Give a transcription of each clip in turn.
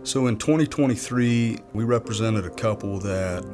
So in 2023, we represented a couple that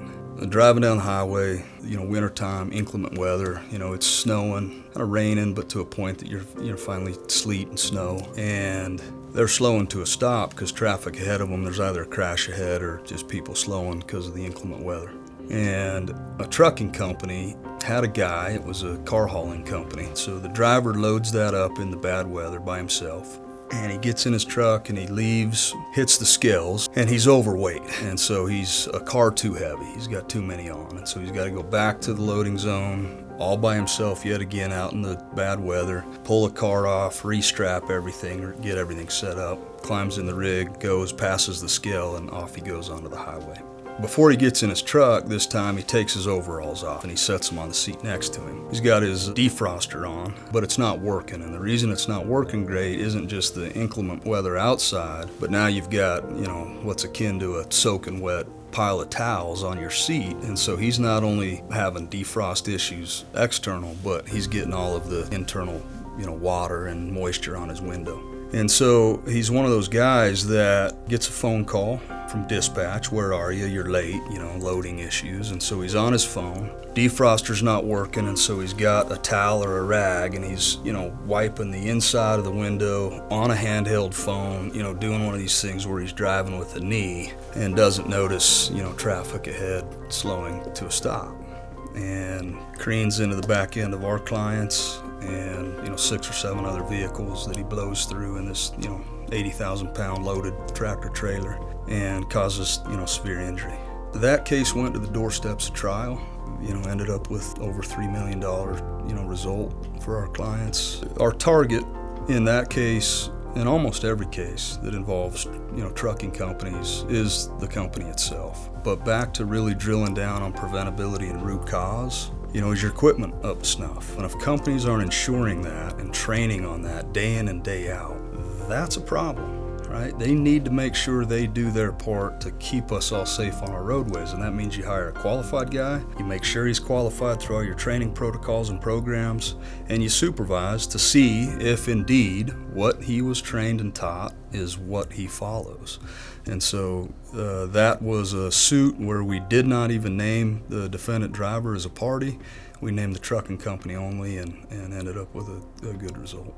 driving down the highway, wintertime, inclement weather, it's snowing, kind of raining, but to a point that you're finally sleet and snow. And they're slowing to a stop because traffic ahead of them, there's either a crash ahead or just people slowing because of the inclement weather. And a trucking company had a guy, it was a car hauling company. So the driver loads that up in the bad weather by himself. And he gets in his truck and he leaves, hits the scales, and he's overweight. And so he's a car too heavy. He's got too many on. And so he's got to go back to the loading zone all by himself yet again out in the bad weather, pull the car off, restrap everything, or get everything set up, climbs in the rig, goes, passes the scale, and off he goes onto the highway. Before he gets in his truck, this time he takes his overalls off and he sets them on the seat next to him. He's got his defroster on, but it's not working. And the reason it's not working great isn't just the inclement weather outside, but now you've got, what's akin to a soaking wet pile of towels on your seat. And so he's not only having defrost issues external, but he's getting all of the internal, water and moisture on his window. And so he's one of those guys that gets a phone call from dispatch, where are you? You're late, loading issues. And so he's on his phone. Defroster's not working, and so he's got a towel or a rag, and he's, wiping the inside of the window on a handheld phone, doing one of these things where he's driving with a knee and doesn't notice, traffic ahead slowing to a stop. And careens into the back end of our clients and 6 or 7 other vehicles that he blows through in this 80,000 pound loaded tractor trailer and causes severe injury. That case went to the doorsteps of trial, ended up with over $3 million result for our clients. Our target in that case, in almost every case that involves trucking companies, is the company itself. But back to really drilling down on preventability and root cause, is your equipment up to snuff? And if companies aren't ensuring that and training on that day in and day out, that's a problem, right? They need to make sure they do their part to keep us all safe on our roadways. And that means you hire a qualified guy, you make sure he's qualified through all your training protocols and programs, and you supervise to see if indeed what he was trained and taught is what he follows. And so that was a suit where we did not even name the defendant driver as a party. We named the trucking company only and ended up with a good result.